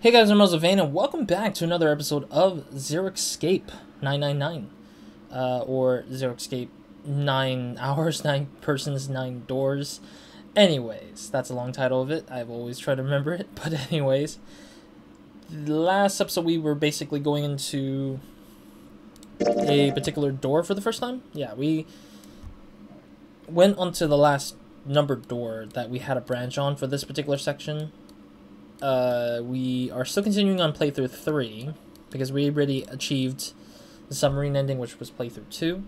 Hey guys, I'm RozaldVane, and welcome back to another episode of Zero Escape 999. Or Zero Escape 9 hours, 9 persons, 9 doors. Anyways, that's a long title of it. I've always tried to remember it, but anyways. The last episode we were basically going into a particular door for the first time. Yeah, we went onto the last numbered door that we had a branch on for this particular section. We are still continuing on playthrough 3 because we already achieved the submarine ending, which was playthrough 2.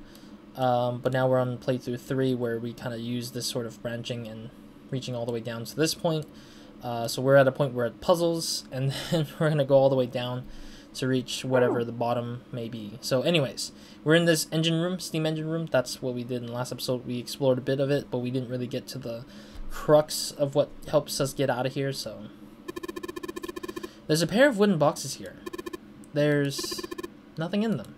But now we're on playthrough 3 where we kind of use this sort of branching and reaching all the way down to this point. So we're at a point where it puzzles, and then we're going to go all the way down to reach whatever the bottom may be. So anyways, we're in this engine room, steam engine room. That's what we did in the last episode. We explored a bit of it, but we didn't really get to the crux of what helps us get out of here, so... There's a pair of wooden boxes here. There's nothing in them.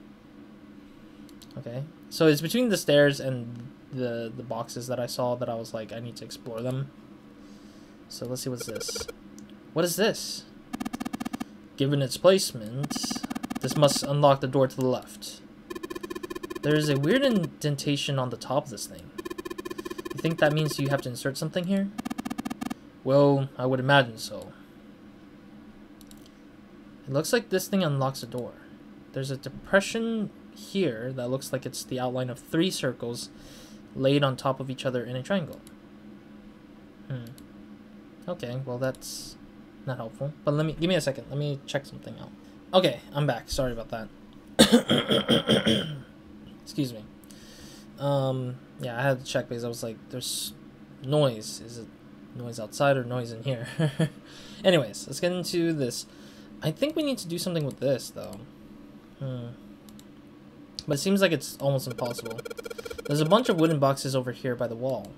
Okay, so it's between the stairs and the boxes that I saw that I was like, I need to explore them. So let's see what's this. What is this? Given its placement, this must unlock the door to the left. There's a weird indentation on the top of this thing. You think that means you have to insert something here? Well, I would imagine so. It looks like this thing unlocks a door. There's a depression here that looks like it's the outline of 3 circles laid on top of each other in a triangle. Okay, well that's not helpful. But give me a second. Let me check something out. Okay, I'm back. Sorry about that. Excuse me. Yeah, I had to check because I was like, there's noise. Is it noise outside or noise in here? Anyways, let's get into this. I think we need to do something with this, though. But it seems like it's almost impossible. There's a bunch of wooden boxes over here by the wall.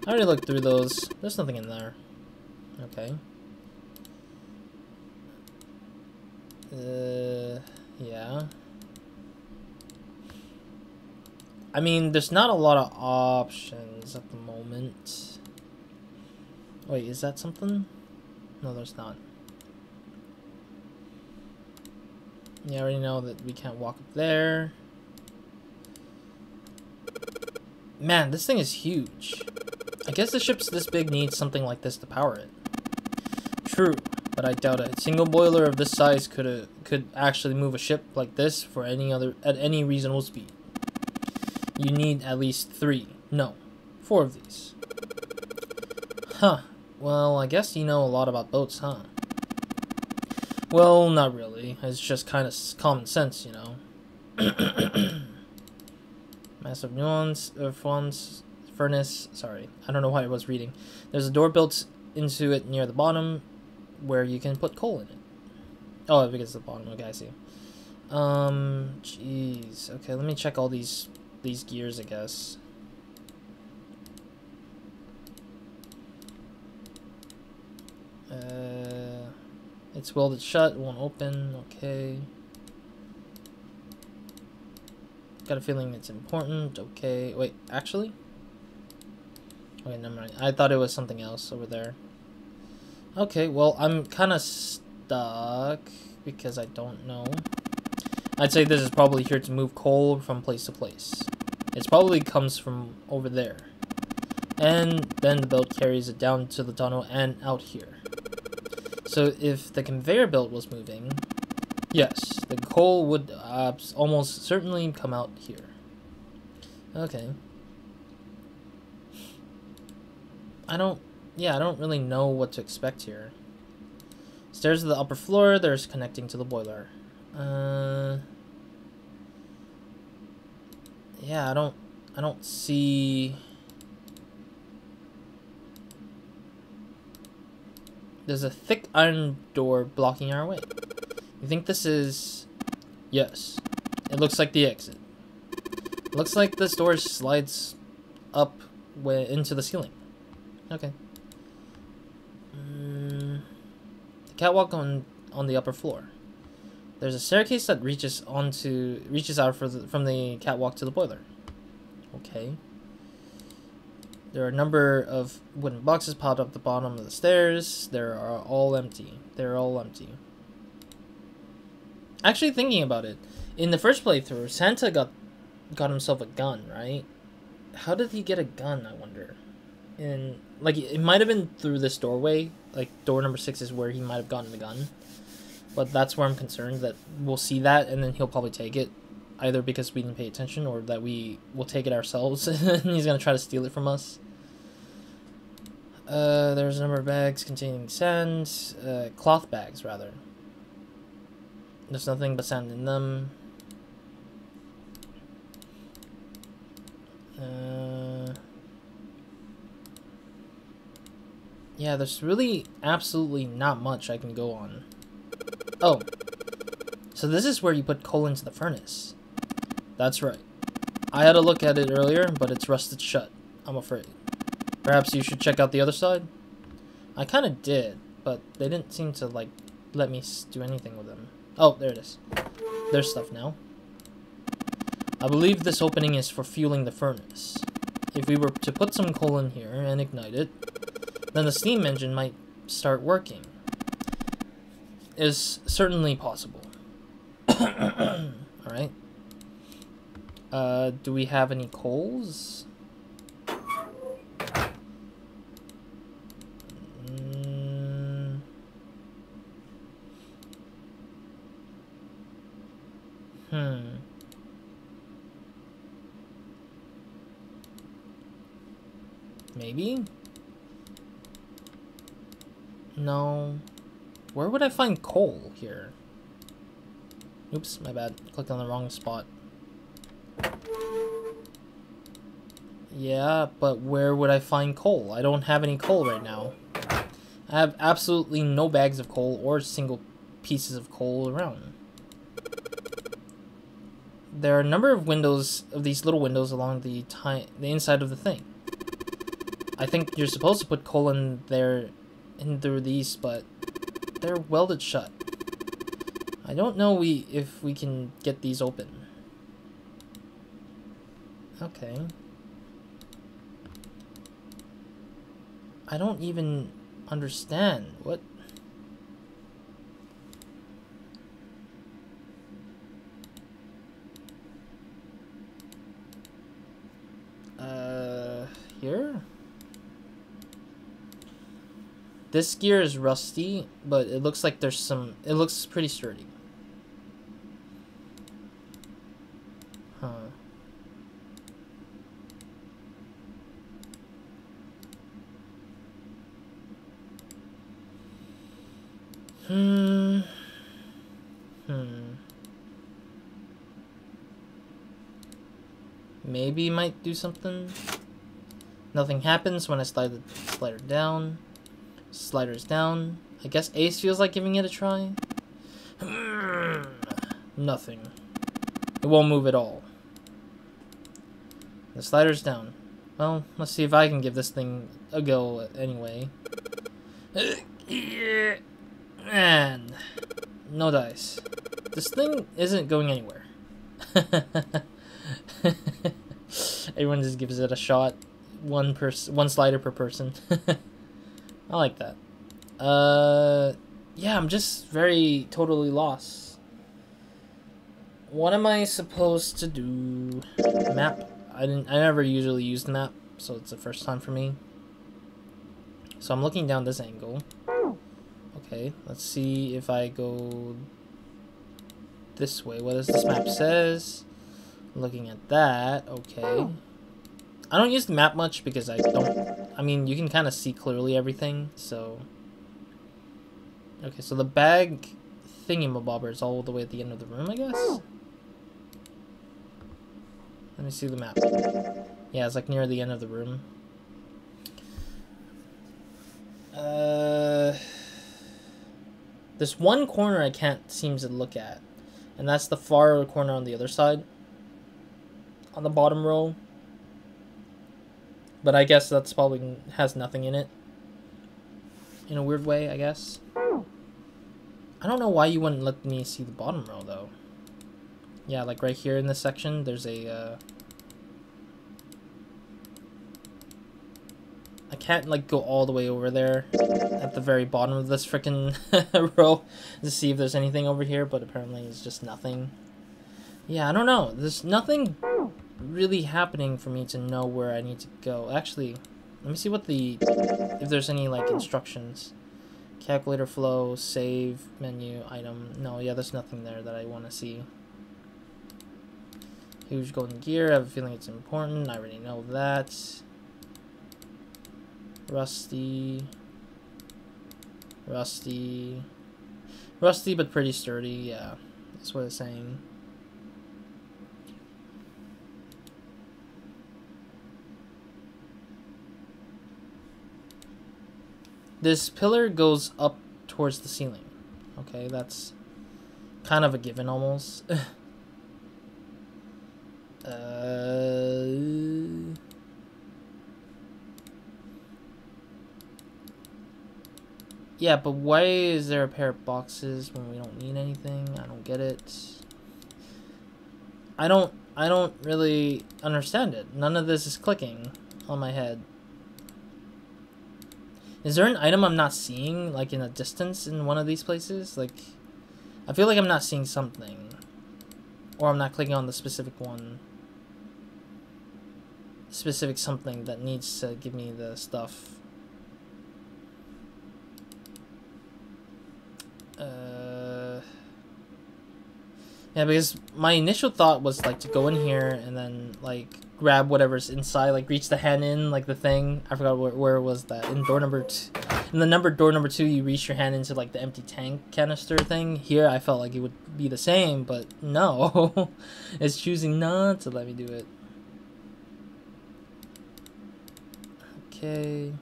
I already looked through those. There's nothing in there. Okay. Yeah. I mean, there's not a lot of options at the moment. Wait, is that something? No, there's not. Yeah, I already know that we can't walk up there. Man, this thing is huge. I guess the ship's this big needs something like this to power it. True, but I doubt a single boiler of this size could actually move a ship like this for at any reasonable speed. You need at least 3, no, 4 of these. Huh. Well, I guess you know a lot about boats, huh? Well, not really. It's just kind of common sense, you know. Massive nuance, furnace. Sorry, I don't know why I was reading. There's a door built into it near the bottom, where you can put coal in it. Oh, because the bottom. Okay, I see. Jeez. Okay, let me check all these gears, I guess. It's welded shut, it won't open, okay. Got a feeling it's important, okay. Wait, actually? Okay, never mind. I thought it was something else over there. Okay, well, I'm kind of stuck because I don't know. I'd say this is probably here to move coal from place to place. It probably comes from over there. And then the belt carries it down to the tunnel and out here. So if the conveyor belt was moving, yes, the coal would almost certainly come out here. Okay. I don't really know what to expect here. Stairs to the upper floor, there's connecting to the boiler. Yeah, I don't see... There's a thick iron door blocking our way. You think this is... Yes. It looks like the exit. It looks like this door slides up into the ceiling. Okay. The catwalk on the upper floor. There's a staircase that reaches out from the catwalk to the boiler. Okay. There are a number of wooden boxes popped up the bottom of the stairs. They're all empty. They're all empty. Actually, thinking about it, in the first playthrough, Santa got himself a gun, right? How did he get a gun, I wonder? And like, it might have been through this doorway. Like, door number 6 is where he might have gotten the gun. But that's where I'm concerned that we'll see that, and then he'll probably take it. Either because we didn't pay attention, or that we will take it ourselves, and he's gonna try to steal it from us. There's a number of bags containing sand. Cloth bags, rather. There's nothing but sand in them. Yeah, there's really absolutely not much I can go on. Oh. So this is where you put coal into the furnace. That's right. I had a look at it earlier, but it's rusted shut, I'm afraid. Perhaps you should check out the other side? I kind of did, but they didn't seem to, like, let me do anything with them. Oh, there it is. There's stuff now. I believe this opening is for fueling the furnace. If we were to put some coal in here and ignite it, then the steam engine might start working. Is certainly possible. Alright. Do we have any coals? Maybe? No. Where would I find coal here? Oops, my bad. Clicked on the wrong spot. Yeah, but where would I find coal? I don't have any coal right now. I have absolutely no bags of coal or single pieces of coal around. There are a number of windows, of these little windows along the inside of the thing. I think you're supposed to put coal in there, in through these, but they're welded shut. I don't know if we can get these open. Okay. I don't even understand. What? Here? This gear is rusty, but it looks like there's some... It looks pretty sturdy. Huh. Maybe might do something. Nothing happens when I slide the slider down. Slider's down. I guess Ace feels like giving it a try. Nothing. It won't move at all. The slider's down. Well, let's see if I can give this thing a go anyway. Man. No dice. This thing isn't going anywhere. Everyone just gives it a shot. One slider per person. I like that. Yeah, I'm just very totally lost. What am I supposed to do? Map. I never usually use the map, so it's the first time for me. So I'm looking down this angle. Okay, let's see if I go this way. What does this map says? Looking at that, okay. I don't use the map much because I mean, you can kind of see clearly everything, so... Okay, so the bag thingy-mabobber is all the way at the end of the room, I guess? Let me see the map. Yeah, it's like near the end of the room. There's one corner I can't seem to look at, and that's the far corner on the other side. On the bottom row. But I guess that's probably has nothing in it. In a weird way, I guess. I don't know why you wouldn't let me see the bottom row, though. Yeah, like right here in this section, there's a... I can't like go all the way over there at the very bottom of this freaking row to see if there's anything over here, but apparently it's just nothing. Yeah, I don't know. There's nothing really happening for me to know where I need to go. Actually, let me see what if there's any like instructions. Calculator flow, save, menu, item. No, yeah, there's nothing there that I want to see. Huge golden gear. I have a feeling it's important. I already know that. Rusty, but pretty sturdy. Yeah, that's what it's saying. This pillar goes up towards the ceiling. Okay, that's kind of a given almost. Yeah, but why is there a pair of boxes when we don't need anything? I don't get it. I don't really understand it. None of this is clicking on my head. Is there an item I'm not seeing, like in a distance in one of these places? Like, I feel like I'm not seeing something. Or I'm not clicking on the specific one. Specific something that needs to give me the stuff. Yeah, because my initial thought was like to go in here and then like grab whatever's inside, like reach the hand in, like the thing. I forgot where was that. In door number 2, in the door number 2, you reach your hand into like the empty tank canister thing. Here, I felt like it would be the same, but no, it's choosing not to let me do it. Okay,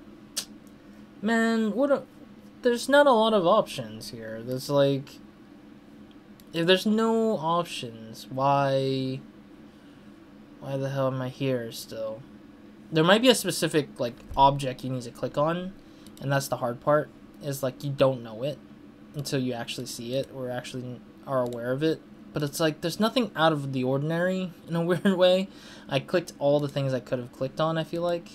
man, there's not a lot of options here. There's like, if there's no options, why the hell am I here still? There might be a specific like object you need to click on, and that's the hard part, is like you don't know it until you actually see it or actually are aware of it. But it's like there's nothing out of the ordinary in a weird way. I clicked all the things I could have clicked on, I feel like.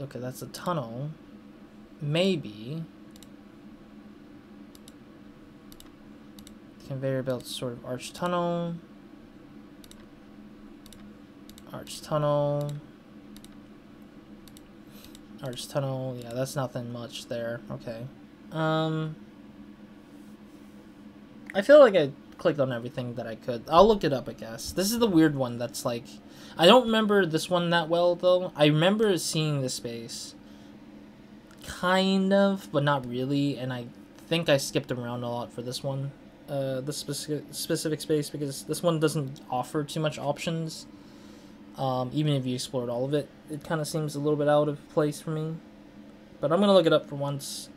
Okay, that's a tunnel. Maybe. Conveyor belt sort of arch tunnel. Arch tunnel. Arch tunnel. Yeah, that's nothing much there. Okay. I feel like I clicked on everything that I could. I'll look it up, I guess. This is the weird one that's like, I don't remember this one that well though. I remember seeing this space. Kind of, but not really, and I think I skipped around a lot for this one. This specific space, because this one doesn't offer too much options. Even if you explored all of it, it kind of seems a little bit out of place for me. But I'm gonna look it up for once.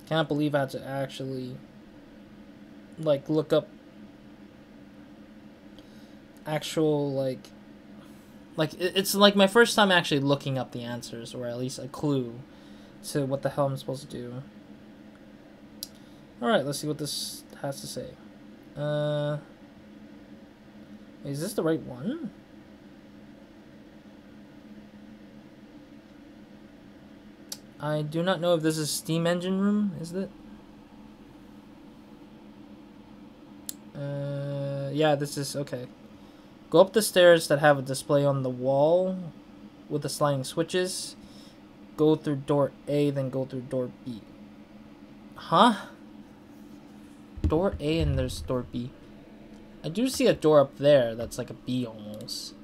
Can't believe I had to actually like look up actual like it's like my first time actually looking up the answers, or at least a clue to what the hell I'm supposed to do. Alright, let's see what this has to say. Is this the right one? I do not know if this is steam engine room, is it? Yeah, this is, okay. Go up the stairs that have a display on the wall with the sliding switches. Go through door A, then go through door B. Huh? Door A and there's door B. I do see a door up there that's like a B almost.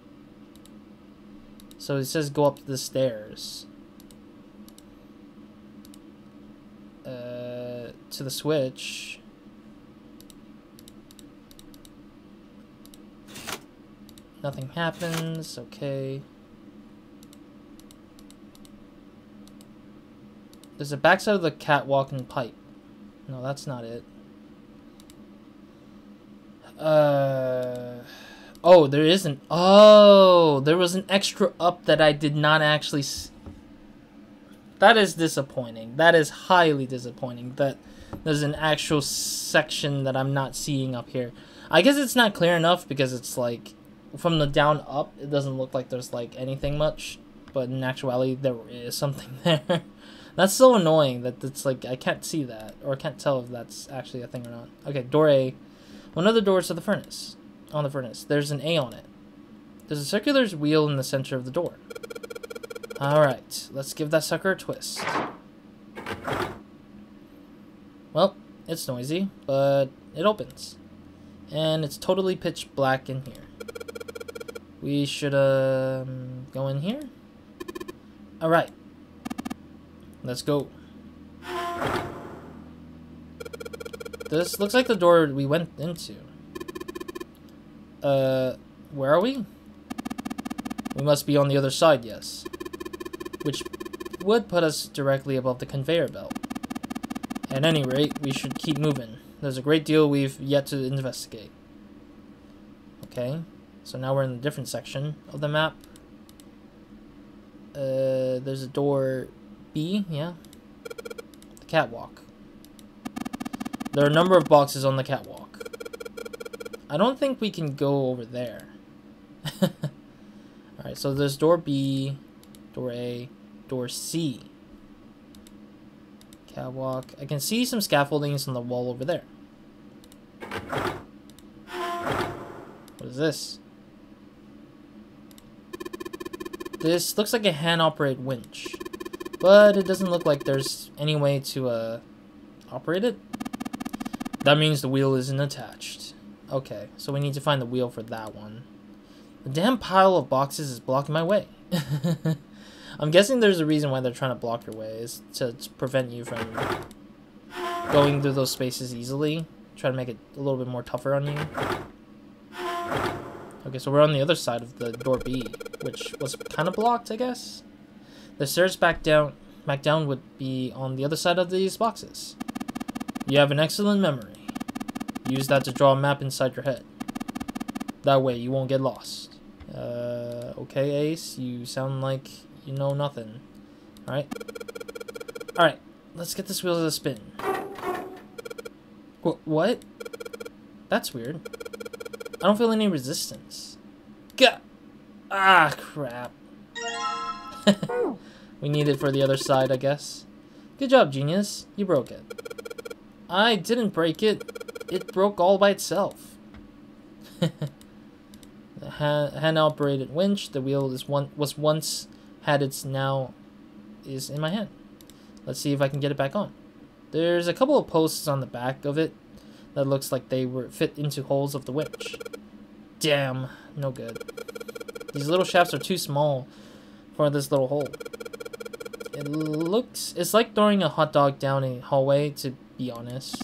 So it says go up the stairs. To the switch. Nothing happens, okay. There's a backside of the catwalk and pipe. No, that's not it. Oh, there isn't. Oh, there was an extra up that I did not actually That is disappointing. That is highly disappointing that there's an actual section that I'm not seeing up here. I guess it's not clear enough because it's like from the down up, it doesn't look like there's like anything much. but in actuality there is something there. That's so annoying that it's like I can't see that, or I can't tell if that's actually a thing or not. Okay, door A. One of the doors to the furnace. On the furnace. There's an A on it. There's a circular wheel in the center of the door. Alright, let's give that sucker a twist. Well, it's noisy, but it opens. And it's totally pitch black in here. We should go in here. Alright. Let's go. This looks like the door we went into. Where are we? We must be on the other side, yes. Which would put us directly above the conveyor belt. At any rate, we should keep moving. There's a great deal we've yet to investigate. Okay, so now we're in a different section of the map. There's a door B, yeah. The catwalk. There are a number of boxes on the catwalk. I don't think we can go over there. Alright, so there's door B, door A, door C. Catwalk. I can see some scaffoldings on the wall over there. What is this? This looks like a hand-operated winch. But it doesn't look like there's any way to operate it. That means the wheel isn't attached. Okay, so we need to find the wheel for that one. The damn pile of boxes is blocking my way. I'm guessing there's a reason why they're trying to block your way, is to prevent you from going through those spaces easily. Try to make it a little bit more tougher on you. Okay, so we're on the other side of the door B, which was kind of blocked, I guess. The stairs back down would be on the other side of these boxes. You have an excellent memory. Use that to draw a map inside your head. That way you won't get lost. Okay, Ace, you sound like you know nothing. Alright? Alright, let's get this wheel to spin. What? That's weird. I don't feel any resistance. Gah! Ah, crap. We need it for the other side, I guess. Good job, genius. You broke it. I didn't break it. It broke all by itself. The hand-operated winch. The wheel was once had its now is in my hand. Let's see if I can get it back on. There's a couple of posts on the back of it that looks like they were fit into holes of the winch. Damn, no good. These little shafts are too small for this little hole. It's like throwing a hot dog down a hallway, to be honest.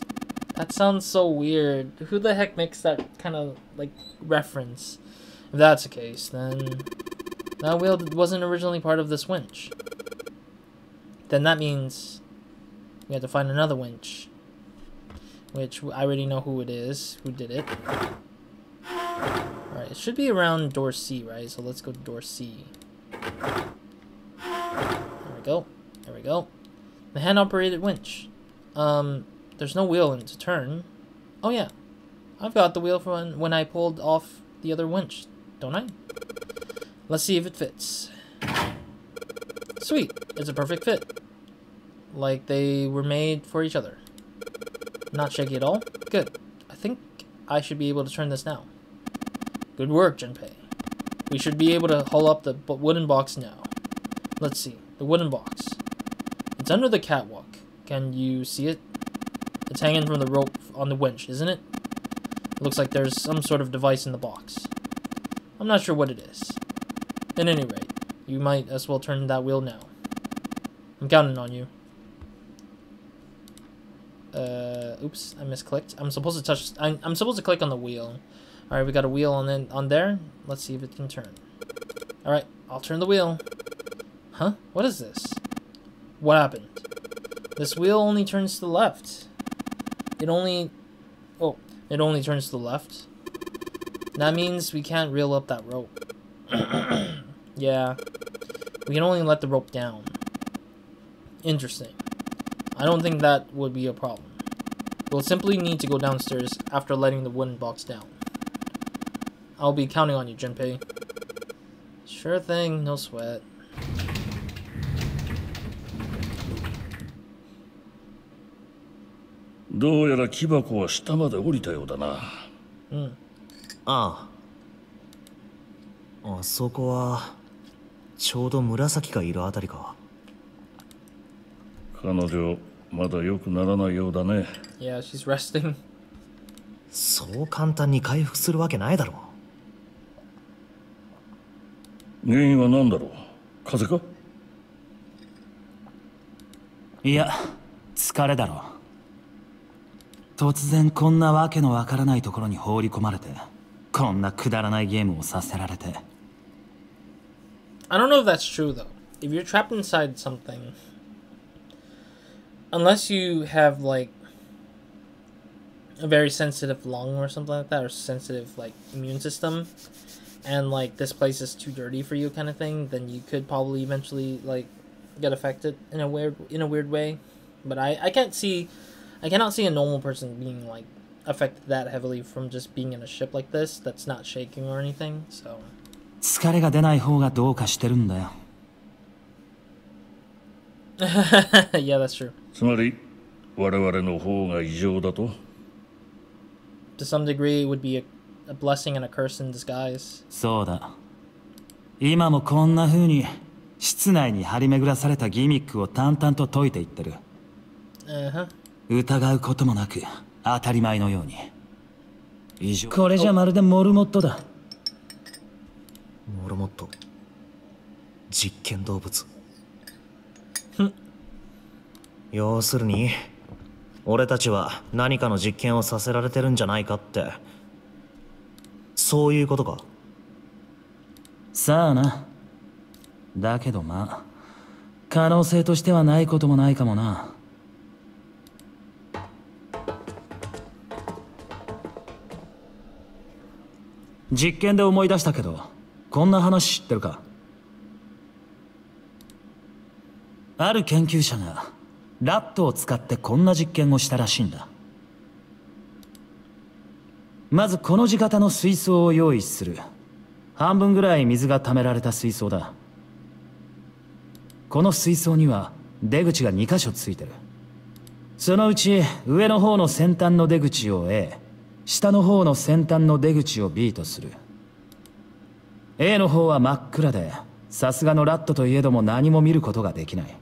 That sounds so weird. Who the heck makes that kind of, like, reference? If that's the case, then that wheel wasn't originally part of this winch. Then that means we have to find another winch. Which I already know who it is, who did it. Alright, it should be around door C, right? So let's go to door C. There we go. There we go. The hand-operated winch. There's no wheel to turn. Oh yeah, I've got the wheel from when I pulled off the other winch, don't I? Let's see if it fits. Sweet, it's a perfect fit. Like they were made for each other. Not shaky at all? Good. I think I should be able to turn this now. Good work, Junpei. We should be able to haul up the wooden box now. Let's see, the wooden box. It's under the catwalk. Can you see it? It's hanging from the rope on the winch, isn't it? It looks like there's some sort of device in the box. I'm not sure what it is. At any rate, you might as well turn that wheel now. I'm counting on you. Oops, I misclicked. I'm supposed to click on the wheel. Alright, we got a wheel on there. Let's see if it can turn. Alright, I'll turn the wheel. Huh? What is this? What happened? This wheel only turns to the left. It only turns to the left. That means we can't reel up that rope. Yeah. We can only let the rope down. Interesting. I don't think that would be a problem. We'll simply need to go downstairs after letting the wooden box down. I'll be counting on you, Junpei. Sure thing, no sweat. どうやら木箱は下まで降りたようだな。ああ。あそこはちょうど紫がいるあたりか。彼女まだ良くならないようだね。Yeah, she's resting. そう簡単に回復するわけないだろう。原因は何だろう。風邪か？いや、疲れだろう。突然こんなわけのわからないところに放り込まれて、こんなくだらないゲームをさせられて。I don't know if that's true though. If you're trapped inside something, unless you have like a very sensitive lung or something like that, or sensitive like immune system, and like this place is too dirty for you kind of thing, then you could probably eventually like get affected in a weird way. But I cannot see a normal person being like affected that heavily from just being in a ship like this that's not shaking or anything. So 疲れが出ない方がどうかしてるんだよ。yeah, that's true. つまり我々の方が異常だと。To some degree, it would be a blessing and a curse in disguise. そうだ。今もこんな風に室内に張り巡らされたギミックを淡々と解いていってる。疑うこともなく当たり前のように。以上。これじゃまるでモルモットだ。モルモット。実験動物。要するに俺たちは何かの実験をさせられてるんじゃないかって、そういうことか。さあな。だけどまあ可能性としてはないこともないかもな。実験で思い出したけど、こんな話知ってるか？ある研究者がラットを使ってこんな実験をしたらしいんだ。まずこの字型の水槽を用意する。半分ぐらい水が溜められた水槽だ。この水槽には出口が2箇所ついてる。そのうち上の方の先端の出口を A、下の方の先端の出口を B とする。A の方は真っ暗で、さすがのラットといえども何も見ることができない。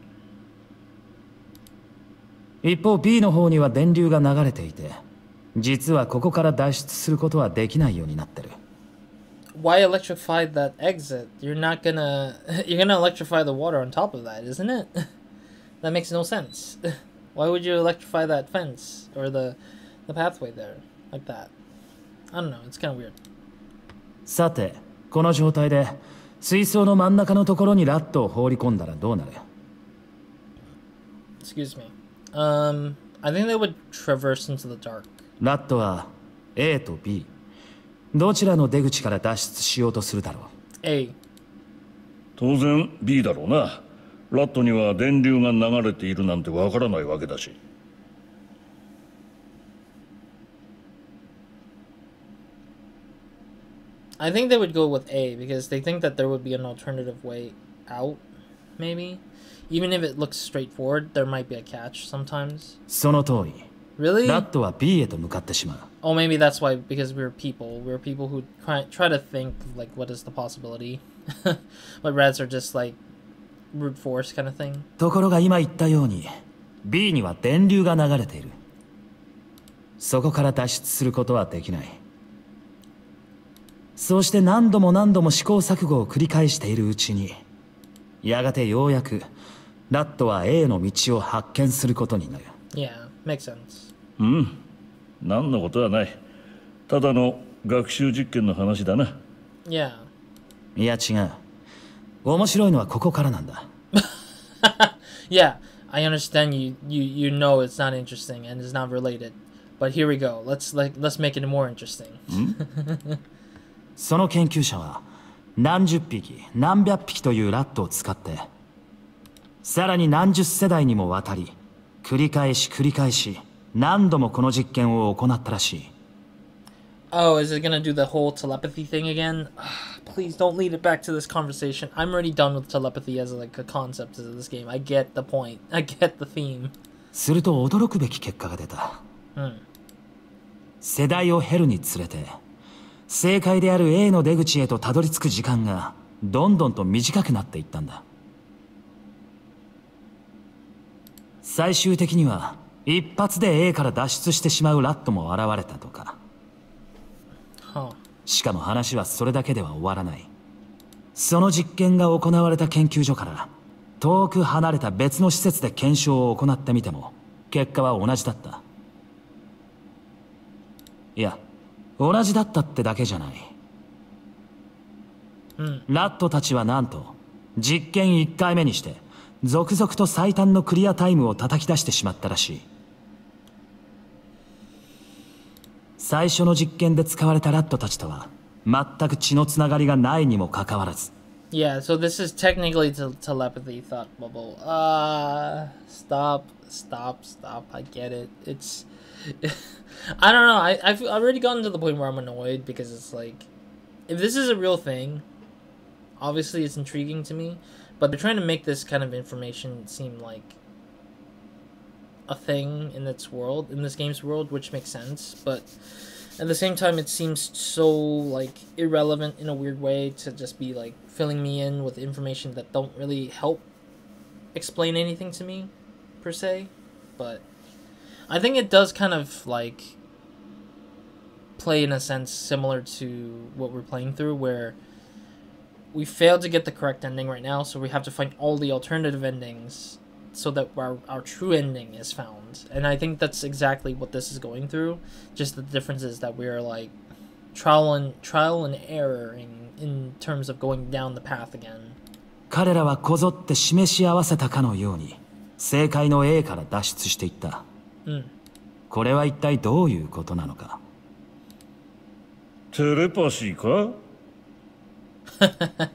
一方 B の方には電流が流れていて、実はここから脱出することはできないようになってる。Why electrify that exit? You're gonna electrify the water on top of that, isn't it? That makes no sense. Why would you electrify that fence or the pathway there like that? I don't know, it's kind of weird. さて、この状態で水槽の真ん中のところにラットを放り込んだらどうなる？ Excuse me. I think they would traverse into the dark. ラットは A と B どちらの出口から脱出しようとするだろう。 A。 当然 B だろうな。ラットには電流が流れているなんてわからないわけだし。I think they would go with A because they think that there would be an alternative way out, maybe. Even if it looks straightforward, there might be a catch sometimes. その通り。Really? ラットは B へと向かってしまう。Oh, maybe that's why, because we're people. We're people who try to think of, like, what is the possibility. But rats are just, like, brute force kind of thing. ところが今言ったように、B には電流が流れている。そこから脱出することはできない。そうして何度も何度も試行錯誤を繰り返しているうちに、やがてようやく、ラットは A の道を発見することになる。Yeah, makes sense. うん。何のことはない。ただの学習実験の話だな。Yeah. いや違う。面白いのはここからなんだ。Yeah, I understand you know it's not interesting and it's not related. But here we go. Let's make it more interesting. その研究者は何十匹何百匹というラットを使ってさらに何十世代にもわたり繰り返し何度もこの実験を行ったらしい。Oh, is it gonna do the whole telepathy thing again? Please don't lead it back to this conversation. I'm already done with telepathy as like a concept of this game. I get the point. I get the theme. すると驚くべき結果が出た。世代を経るにつれて正解である A の出口へとたどり着く時間がどんどんと短くなっていったんだ。最終的には一発で A から脱出してしまうラットも現れたとか。しかも話はそれだけでは終わらない。その実験が行われた研究所から遠く離れた別の施設で検証を行ってみても結果は同じだった。いや、同じだったってだけじゃない。ラットたちはなんと実験1回目にして続々と最短のクリアタイムを叩き出してしまったらしい。最初の実験で使われたラットたちとは全く血のつながりがないにもかかわらず。Yeah, so this is technically telepathy thought bubble. Stop. I get it. It's... I don't know. I've already gotten to the point where I'm annoyed because it's like... If this is a real thing, obviously it's intriguing to me, but they're trying to make this kind of information seem like a thing in its world, in this game's world, which makes sense, but at the same time it seems so like irrelevant in a weird way to just be like filling me in with information that don't really help explain anything to me per se. But I think it does kind of like play in a sense similar to what we're playing through, where we failed to get the correct ending right now, so we have to find all the alternative endings so that our true ending is found. And I think that's exactly what this is going through. Just the difference is that we're like trial and error in terms of going down the path again. 彼らはこぞって示し合わせたかのように正解の A から脱出していった。これは一体どういうことなのか。テレパシーか？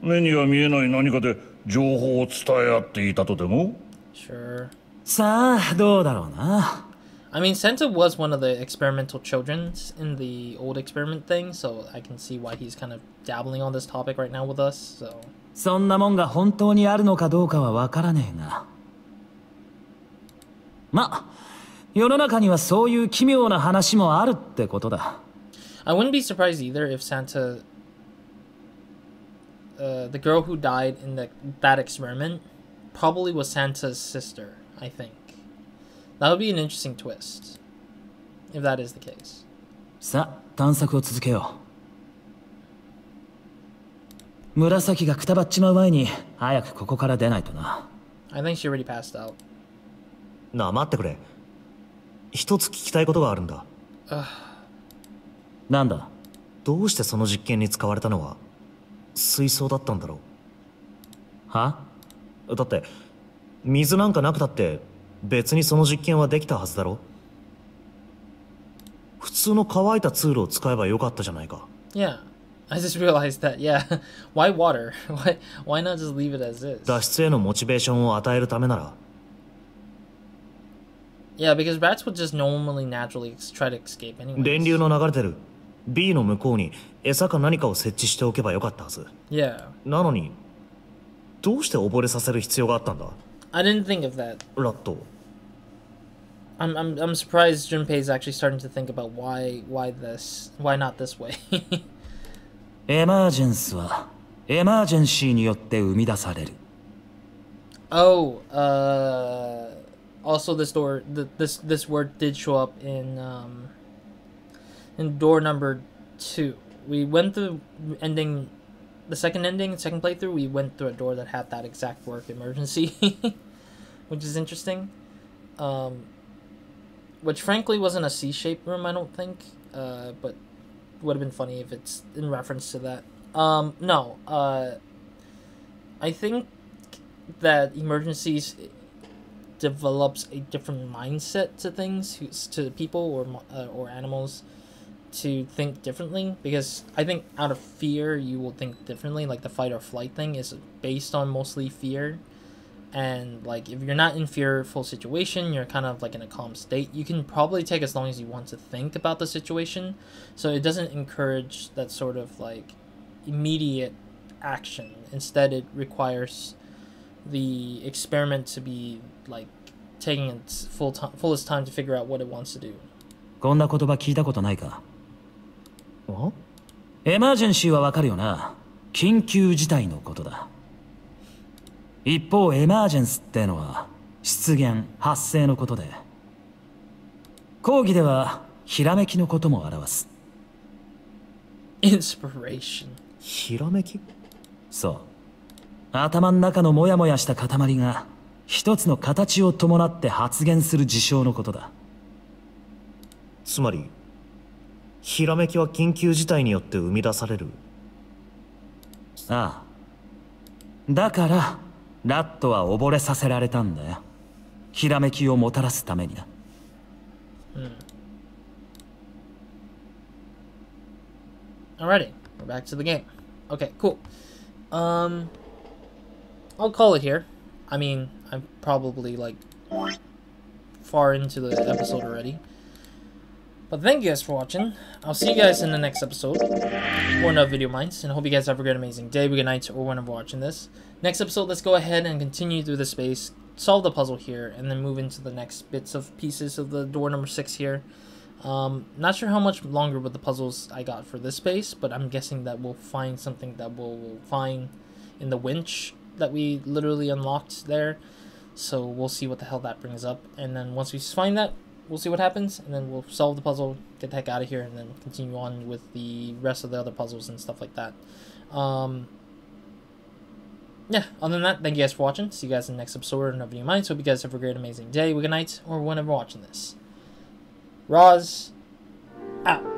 目には見えない何かで情報を伝え合っていたとでも？ Sure. さあ、どうだろうな。I mean, Santa was one of the experimental children in the old experiment thing, so I can see why he's kind of dabbling on this topic right now with us, so... そんなもんが本当にあるのかどうかはわからねえが。ま、世の中にはそういう奇妙な話もあるってことだ。I wouldn't be surprised either if Santa... the girl who died in that experiment probably was Santa's sister, I think. That would be an interesting twist, if that is the case. さあ、探索を続けよう。紫がくたばっちまう前に早くここから出ないとな。I think she already passed out. なあ、待ってくれ。一つ聞きたいことがあるんだ。なんだ？どうしてその実験に使われたのは水槽だったんだろう？は？だって水なんかなくたって別にその実験はできたはずだろ。普通の乾いた通路を使えばよかったじゃないか。Yeah, I just realized that. Yeah, why water? Why not just leave it as is? 脱出へのモチベーションを与えるためなら。Yeah, because rats would just normally naturally try to escape anyway. 電流の流れてる B の向こうに餌か何かを設置しておけばよかったはず。Yeah. なのにどうして溺れさせる必要があったんだ？ I didn't think of that. ラット。I'm surprised Junpei's actually starting to think about why not this way. エマージェンスはエマージェンシーによって生み出される。Oh, also this door, this word did show up in door number 2. We went through the second playthrough, we went through a door that had that exact word, emergency, which is interesting. Which frankly wasn't a C-shaped room, I don't think, but would have been funny if it's in reference to that. No, I think that emergencies develops a different mindset to things, to people or animals, to think differently, because I think out of fear you will think differently. Like the fight or flight thing is based on mostly fear, and like if you're not in fearful situation, you're kind of like in a calm state, you can probably take as long as you want to think about the situation, so it doesn't encourage that sort of like immediate action. Instead it requires the experiment to be like taking its fullest time to figure out what it wants to do. こんな言葉聞いたことないか？あ？エマージェンシーはわかるよな。緊急事態のことだ。一方エマージェンスってのは出現発生のことで、講義ではひらめきのことも表す。Inspiration。ひらめき？そう、頭の中のモヤモヤした塊が一つの形を伴って発現する事象のことだ。つまりひらめきは緊急事態によって生み出される。ああ、だからラットは溺れさせられたんだよ。ひらめきをもたらすためにな。Alrighty, we're back to the game. Okay, cool. I'll call it here. I mean, I'm probably like far into the episode already. But thank you guys for watching. I'll see you guys in the next episode, or another video minds, and I hope you guys have a great amazing day, good night, or whenever watching this. Next episode, let's go ahead and continue through the space, solve the puzzle here, and then move into the next bits of pieces of the door number 6 here. Not sure how much longer with the puzzles I got for this space, but I'm guessing that we'll find something that we'll find in the winch that we literally unlocked there. So we'll see what the hell that brings up, and then once we find that, we'll see what happens, and then we'll solve the puzzle, get the heck out of here, and then continue on with the rest of the other puzzles and stuff like that. Yeah, other than that, thank you guys for watching. See you guys in the next episode or another video of mine. So hope you guys have a great, amazing day, good night, or whenever watching this. Roz, out.